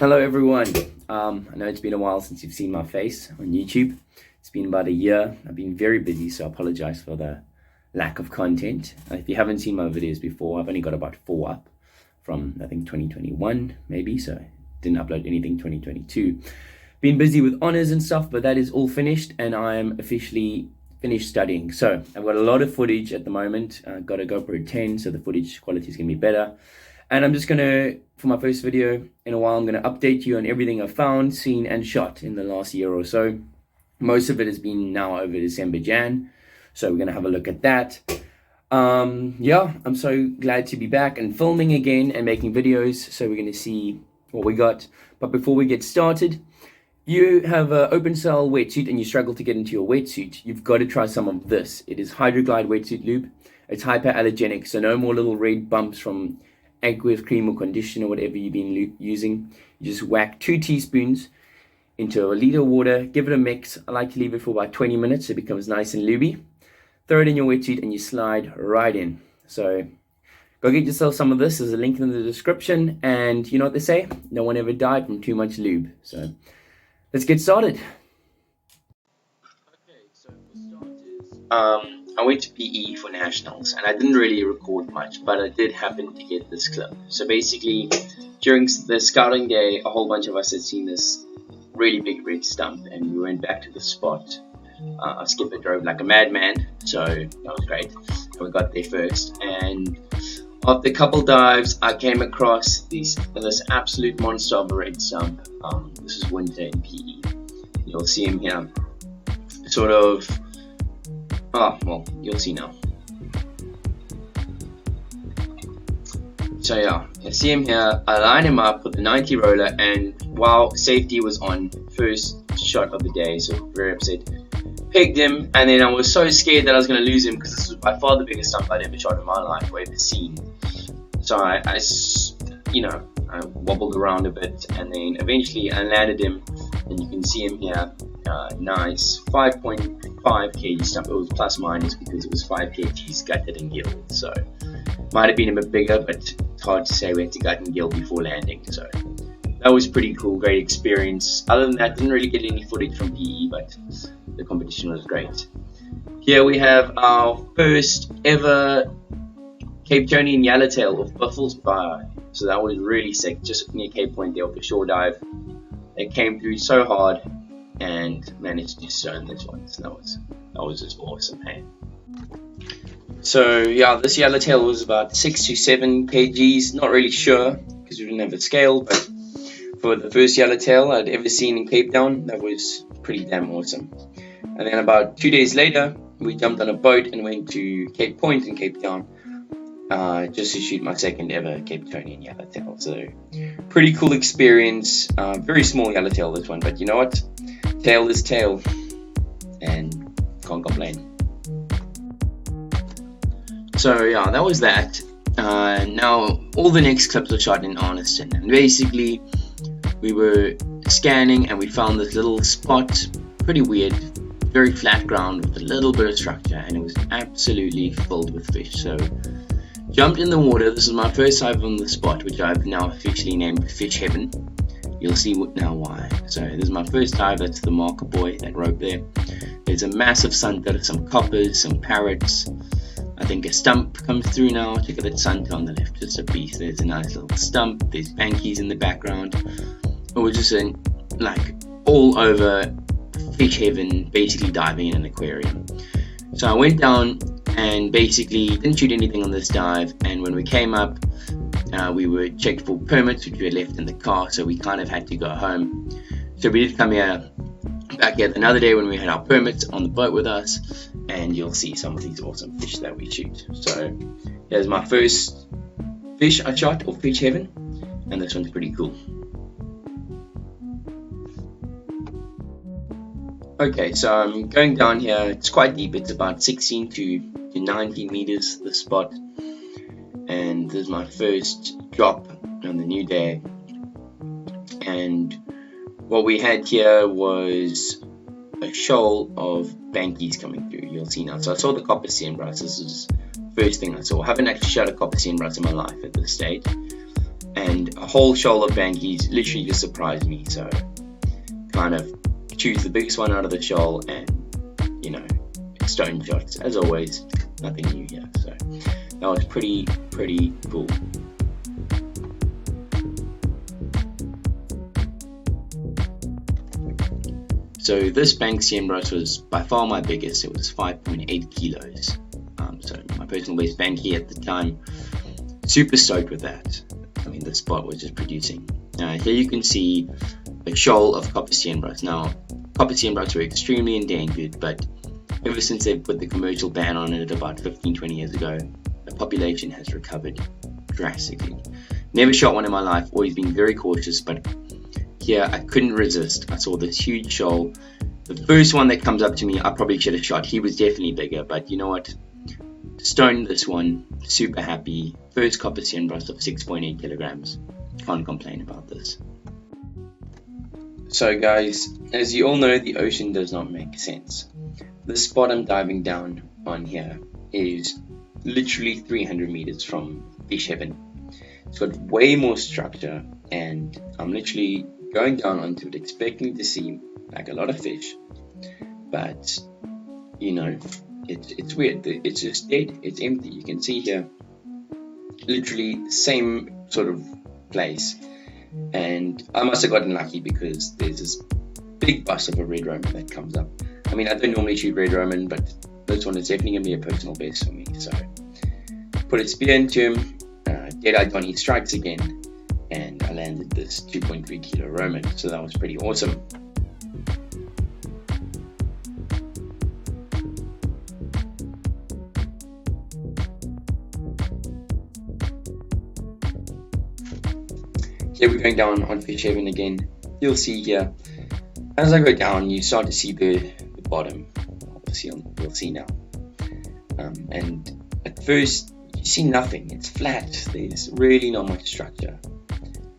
Hello everyone. I know it's been a while since you've seen my face on YouTube. It's been about a year. I've been very busy, so I apologize for the lack of content. If you haven't seen my videos before, I've only got about 4 up from I think 2021 maybe, so didn't upload anything 2022. Been busy with honors and stuff, but that is all finished and I am officially finished studying. So I've got a lot of footage at the moment. I've got a GoPro 10, so the footage quality is gonna be better. And I'm just gonna, for my first video in a while, I'm gonna update you on everything I've found, seen, and shot in the last year or so. Most of it has been now over December, Jan. So we're gonna have a look at that. Yeah, I'm so glad to be back and filming again and making videos. So we're gonna see what we got. But before we get started, you have an open cell wetsuit and you struggle to get into your wetsuit, you've got to try some of this. It is Hydroglide wetsuit lube. It's hyperallergenic, so no more little red bumps from aqueous cream or conditioner, whatever you've been using. You just whack 2 teaspoons into a liter of water, give it a mix. I like to leave it for about 20 minutes so it becomes nice and lubey. Throw it in your wetsuit and you slide right in. So go get yourself some of this. There's a link in the description, and you know what they say, no one ever died from too much lube. So let's get started. Okay, so for starters, I went to PE for nationals and I didn't really record much, but I did happen to get this clip. So basically, during the scouting day, a whole bunch of us had seen this really big red stump and we went back to the spot. Our skipper drove like a madman, so that was great. And we got there first, and after a couple dives, I came across this absolute monster of a red stump. This is winter in PE. You'll see him here. Sort of. Oh, well, you'll see now. So yeah, I see him here. I line him up with the 90 roller, and while safety was on, first shot of the day, so very upset. Pegged him, and then I was so scared that I was going to lose him because this was by far the biggest stump I'd ever shot in my life or ever seen. So I wobbled around a bit, and then eventually I landed him, and you can see him here. Nice 5.5 kg stump. It was plus minus because it was 5 kgs gutted and gilled, so might have been a bit bigger, but it's hard to say. We had to gut and gill before landing, so that was pretty cool, great experience. Other than that, didn't really get any footage from PE, but the competition was great. Here we have our first ever Cape Tonian yellowtail with buffels bar, so that was really sick, just near Cape Point there with the shore dive. It came through so hard and managed to stone this one, so that was just awesome, hey. So yeah, this yellowtail was about 6 to 7 kgs, not really sure because we didn't have a scale, but for the first yellowtail I'd ever seen in Cape Town, that was pretty damn awesome. And then about 2 days later, we jumped on a boat and went to Cape Point in Cape Town, just to shoot my second ever Cape Tonian yellowtail. So pretty cool experience. Very small yellowtail this one, but you know what? Tail is tail, and can't complain. So yeah, that was that. Now all the next clips were shot in Arniston, and basically we were scanning and we found this little spot, pretty weird, very flat ground with a little bit of structure, and it was absolutely filled with fish. So jumped in the water. This is my first dive on the spot, which I've now officially named Fish Heaven. You'll see now why. So this is my first dive. That's the marker buoy, that rope there. There's a massive sunter, some coppers, some parrots. I think a stump comes through now. Check out that sunter on the left, just a piece. There's a nice little stump. There's bankies in the background. It was just like all over Fish Heaven, basically diving in an aquarium. So I went down and basically didn't shoot anything on this dive, and when we came up, we were checked for permits, which we had left in the car, so we kind of had to go home. So we did come back here another day when we had our permits on the boat with us, and you'll see some of these awesome fish that we shoot. So here's my first fish I shot, or Fish Heaven, and this one's pretty cool. Okay, so I'm going down here. It's quite deep. It's about 16 to 19 meters, the spot. And this is my first drop on the new day. And what we had here was a shoal of bankies coming through. You'll see now. So I saw the copper steenbras. This is the first thing I saw. I haven't actually shot a copper steenbras in my life at this stage. and a whole shoal of bankies literally just surprised me. So kind of choose the biggest one out of the shoal, and stone shots as always, nothing new here. So that was pretty cool. So this bank steenbras was by far my biggest. It was 5.8 kilos. So my personal best banky at the time. Super stoked with that. I mean, the spot was just producing. Here you can see a shoal of copper steenbras. Now, copper steenbras were extremely endangered, but ever since they put the commercial ban on it about 15-20 years ago, the population has recovered drastically. Never shot one in my life, always been very cautious, but here I couldn't resist. I saw this huge shoal. The first one that comes up to me, I probably should have shot. He was definitely bigger, but you know what? Stoned this one, super happy. First copper steenbras of 6.8 kilograms. Can't complain about this. So guys, as you all know, the ocean does not make sense. The spot I'm diving down on here is literally 300 meters from fish heaven. It's got way more structure, and I'm literally going down onto it expecting to see like a lot of fish, but it's weird. It's just dead. It's empty. You can see here literally the same sort of place, and I must have gotten lucky because there's this big bus of a red Roman that comes up. I mean, I don't normally shoot red Roman, but this one is definitely going to be a personal best for me. So put a spear into him, dead-eyed Donnie strikes again, and I landed this 2.3 kilo Roman. So that was pretty awesome. Here we're going down on fish heaven again. You'll see here, as I go down, you start to see the bottom. We'll see now. And at first, you see nothing. It's flat. There's really not much structure.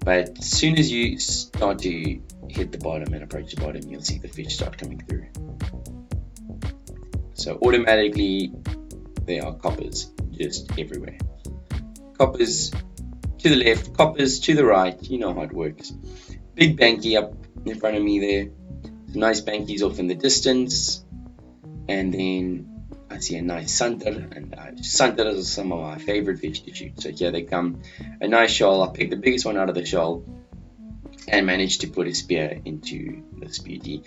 But as soon as you start to hit the bottom and approach the bottom, you'll see the fish start coming through. So automatically, there are coppers just everywhere. Coppers to the left, coppers to the right. You know how it works. Big banky up in front of me there. Some nice bankies off in the distance. And then I see a nice sunter, and sunters are some of my favorite fish to shoot. So here they come, a nice shoal. I picked the biggest one out of the shoal and managed to put a spear into this beauty.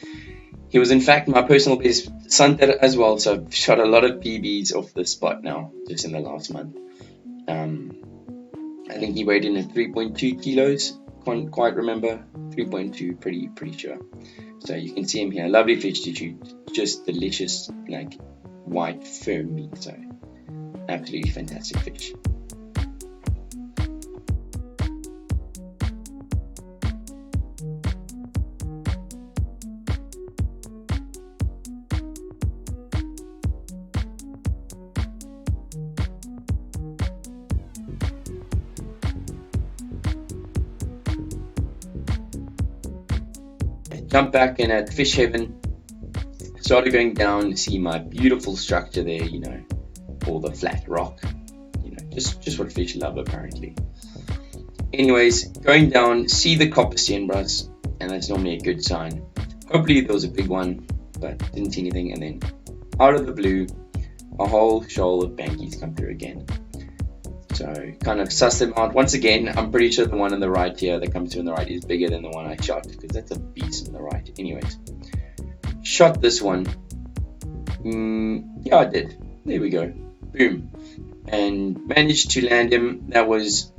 He was in fact my personal best sunter as well, so I've shot a lot of PBs off this spot now, just in the last month. I think he weighed in at 3.2 kilos, can't quite remember, 3.2, pretty sure. So you can see him here, lovely fish to shoot, just delicious, like white firm meat. So absolutely fantastic fish. Jump back in at fish heaven, started going down to see my beautiful structure there, all the flat rock, just what fish love apparently. Anyways, going down, see the copper steenbras, and that's normally a good sign. Hopefully there was a big one, but didn't see anything, and then out of the blue, a whole shoal of bankies come through again. So kind of suss them out. Once again, I'm pretty sure the one on the right here that comes through on the right is bigger than the one I shot, because that's a beast on the right. Anyways, shot this one. Yeah, I did. There we go. Boom. And managed to land him. That was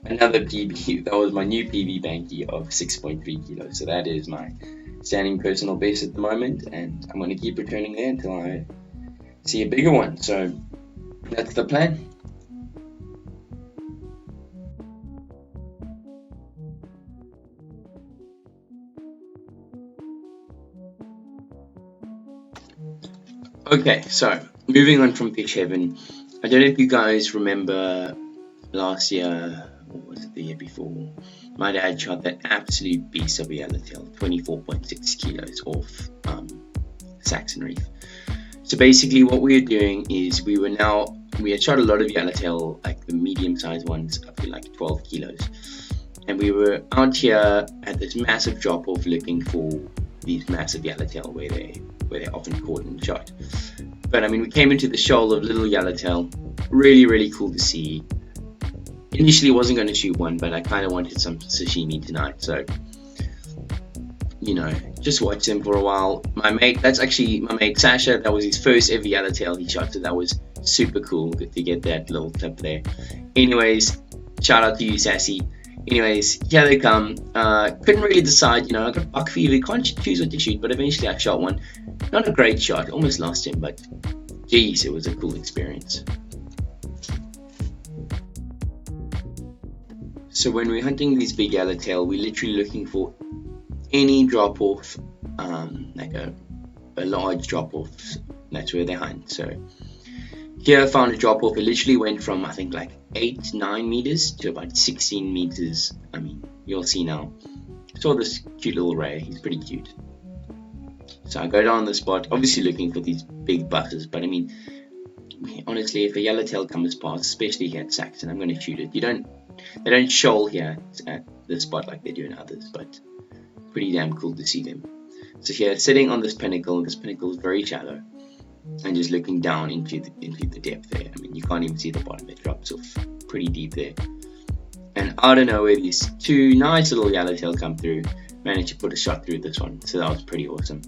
another PB. That was my new PB banky of 6.3 kilos. So that is my standing personal best at the moment. And I'm going to keep returning there until I see a bigger one. So that's the plan. Okay, so moving on from fish heaven, I don't know if you guys remember last year, or was it the year before, my dad shot that absolute beast of a yellowtail, 24.6 kilos off Saxon Reef. So basically what we were doing is we had shot a lot of yellowtail, like the medium sized ones up to like 12 kilos. and we were out here at this massive drop-off looking for these massive yellowtail where they're often caught and shot. But I mean, we came into the shoal of little yellowtail. Really cool to see. Initially wasn't going to shoot one, but I kind of wanted some sashimi tonight, so you know, just watch them for a while. That's actually my mate Sasha. That was his first ever yellowtail he shot, so that was super cool to get that little tip there. Anyways, shout out to you, Sassy. Anyways, here they come. Couldn't really decide, you know, I got buck fever, can't choose what to shoot, but eventually I shot one. Not a great shot, almost lost him, but geez, it was a cool experience. So when we're hunting these big yellowtail, we're literally looking for any drop off, like a large drop off. That's where they hunt. So here I found a drop off. It literally went from, I think, like 8-9 meters to about 16 meters. I mean, you'll see now. Saw this cute little ray. He's pretty cute. So I go down the spot, obviously looking for these big buses, but I mean, honestly, if a yellowtail comes past, especially here at Saxon, I'm going to shoot it. They don't shoal here at the spot like they do in others, but pretty damn cool to see them. So here, sitting on this pinnacle is very shallow, and just looking down into the depth there. I mean, you can't even see the bottom. It drops off pretty deep there. And out of nowhere, these two nice little yellowtail come through. Managed to put a shot through this one, so that was pretty awesome.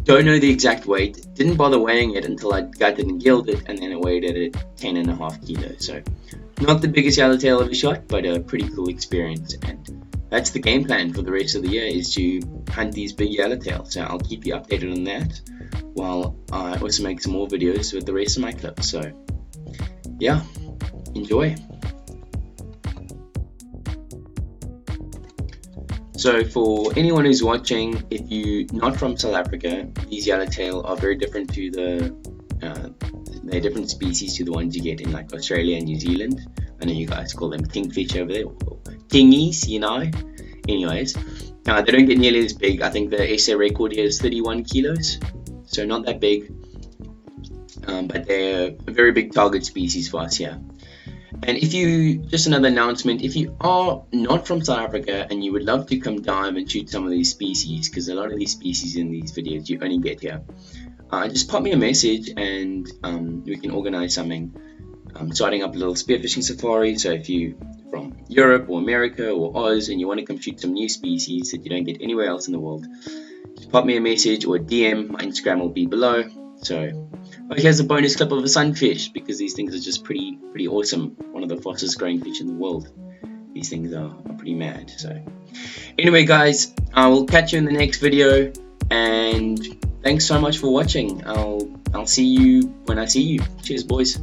Don't know the exact weight. Didn't bother weighing it until I gutted and gilled it, and then it weighed at 10.5 kilos. So not the biggest yellowtail ever shot, but a pretty cool experience. And that's the game plan for the rest of the year, is to hunt these big yellowtails. So I'll keep you updated on that, while I also make some more videos with the rest of my clips. So yeah, enjoy. So for anyone who's watching, if you're not from South Africa, these yellowtail are very different to they're different species to the ones you get in like Australia and New Zealand. I know you guys call them kingfish over there, or kingies, you know. Anyways, they don't get nearly as big. I think the SA record here is 31 kilos, so not that big. But they're a very big target species for us here. And just another announcement, if you are not from South Africa and you would love to come dive and shoot some of these species, because a lot of these species in these videos you only get here, just pop me a message and we can organize something. I'm starting up a little spearfishing safari, so if you're from Europe or America or Oz and you want to come shoot some new species that you don't get anywhere else in the world, just pop me a message or a DM. My Instagram will be below. So here's a bonus clip of a sunfish, because these things are just pretty awesome. One of the fastest growing fish in the world. These things are pretty mad. So anyway, guys, I will catch you in the next video, and thanks so much for watching. I'll see you when I see you. Cheers, boys.